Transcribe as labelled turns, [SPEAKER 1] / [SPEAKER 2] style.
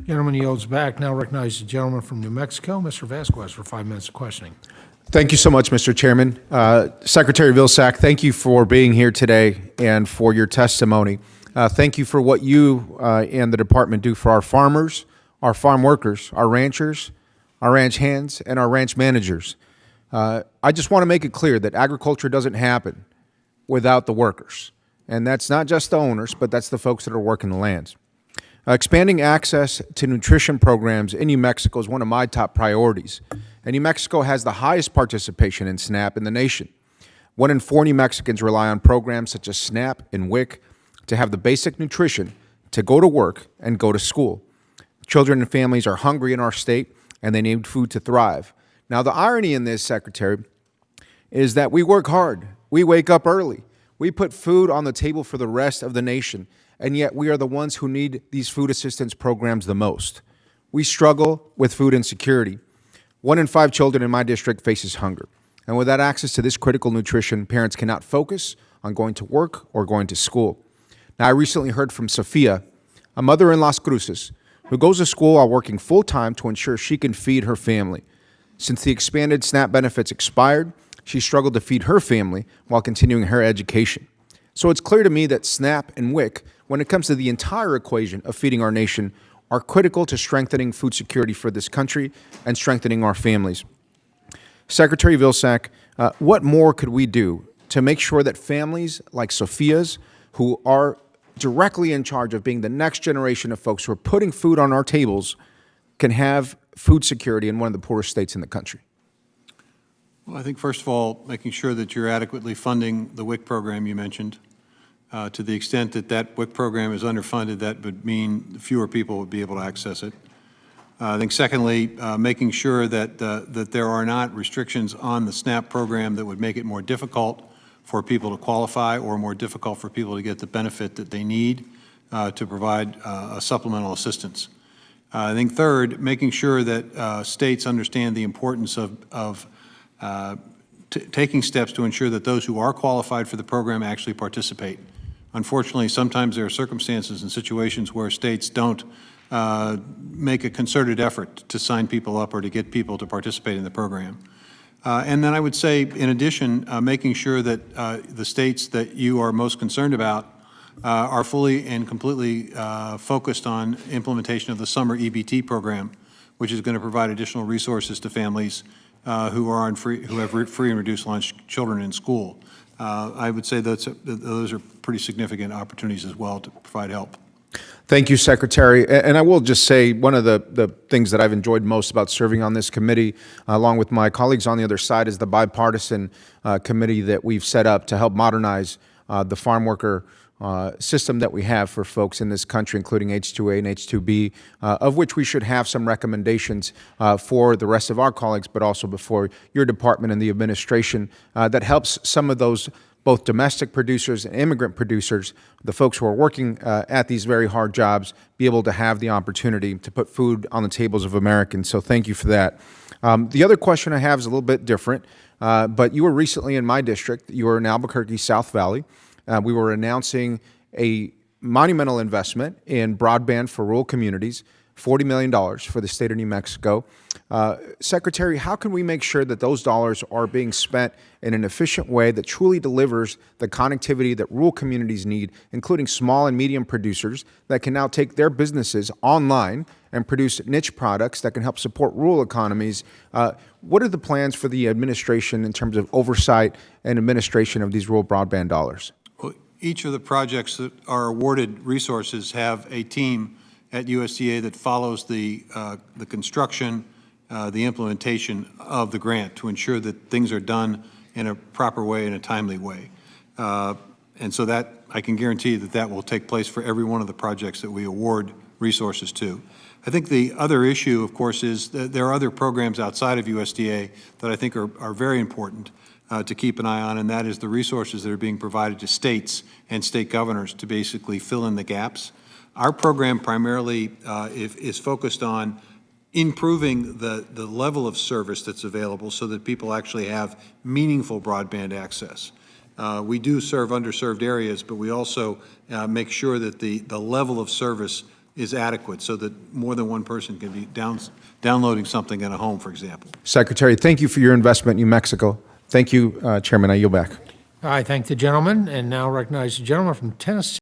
[SPEAKER 1] Gentleman yields back. Now recognize the gentleman from New Mexico, Mr. Vasquez, for 5 minutes of questioning.
[SPEAKER 2] Thank you so much, Mr. Chairman. Secretary Vilsack, thank you for being here today and for your testimony. Thank you for what you and the department do for our farmers, our farm workers, our ranchers, our ranch hands, and our ranch managers. I just want to make it clear that agriculture doesn't happen without the workers. And that's not just the owners, but that's the folks that are working the lands. Expanding access to nutrition programs in New Mexico is one of my top priorities. And New Mexico has the highest participation in SNAP in the nation. 1 in 4 New Mexicans rely on programs such as SNAP and WIC to have the basic nutrition to go to work and go to school. Children and families are hungry in our state, and they need food to thrive. Now, the irony in this, Secretary, is that we work hard. We wake up early. We put food on the table for the rest of the nation, and yet we are the ones who need these food assistance programs the most. We struggle with food insecurity. 1 in 5 children in my district faces hunger. And without access to this critical nutrition, parents cannot focus on going to work or going to school. Now, I recently heard from Sophia, a mother in Las Cruces, who goes to school while working full-time to ensure she can feed her family. Since the expanded SNAP benefits expired, she struggled to feed her family while continuing her education. So it's clear to me that SNAP and WIC, when it comes to the entire equation of feeding our nation, are critical to strengthening food security for this country and strengthening our families. Secretary Vilsack, what more could we do to make sure that families like Sophia's, who are directly in charge of being the next generation of folks who are putting food on our tables, can have food security in one of the poorest states in the country?
[SPEAKER 3] Well, I think, first of all, making sure that you're adequately funding the WIC program you mentioned. To the extent that that WIC program is underfunded, that would mean fewer people would be able to access it. I think, secondly, making sure that, that there are not restrictions on the SNAP program that would make it more difficult for people to qualify or more difficult for people to get the benefit that they need to provide a supplemental assistance. I think, third, making sure that states understand the importance of taking steps to ensure that those who are qualified for the program actually participate. Unfortunately, sometimes there are circumstances and situations where states don't make a concerted effort to sign people up or to get people to participate in the program. And then I would say, in addition, making sure that the states that you are most concerned about are fully and completely focused on implementation of the summer EBT program, which is going to provide additional resources to families who have free and reduced lunch children in school. I would say those are pretty significant opportunities as well to provide help.
[SPEAKER 2] Thank you, Secretary. And I will just say one of the things that I've enjoyed most about serving on this committee, along with my colleagues on the other side, is the bipartisan committee that we've set up to help modernize the farm worker system that we have for folks in this country, including H-2A and H-2B, of which we should have some recommendations for the rest of our colleagues, but also before your department and the administration that helps some of those both domestic producers and immigrant producers, the folks who are working at these very hard jobs, be able to have the opportunity to put food on the tables of Americans. So thank you for that. The other question I have is a little bit different, but you were recently in my district. You were in Albuquerque, South Valley. We were announcing a monumental investment in broadband for rural communities, $40 million for the state of New Mexico. Secretary, how can we make sure that those dollars are being spent in an efficient way that truly delivers the connectivity that rural communities need, including small and medium producers that can now take their businesses online and produce niche products that can help support rural economies? What are the plans for the administration in terms of oversight and administration of these rural broadband dollars?
[SPEAKER 3] Well, each of the projects that are awarded resources have a team at USDA that follows the construction, the implementation of the grant to ensure that things are done in a proper way, in a timely way. And so that, I can guarantee that that will take place for every one of the projects that we award resources to. I think the other issue, of course, is that there are other programs outside of USDA that I think are very important to keep an eye on, and that is the resources that are being provided to states and state governors to basically fill in the gaps. Our program primarily is focused on improving the level of service that's available so that people actually have meaningful broadband access. We do serve underserved areas, but we also make sure that the level of service is adequate so that more than one person can be downloading something in a home, for example.
[SPEAKER 2] Secretary, thank you for your investment in New Mexico. Thank you, Chairman. I yield back.
[SPEAKER 1] I thank the gentleman and now recognize the gentleman from Tennessee.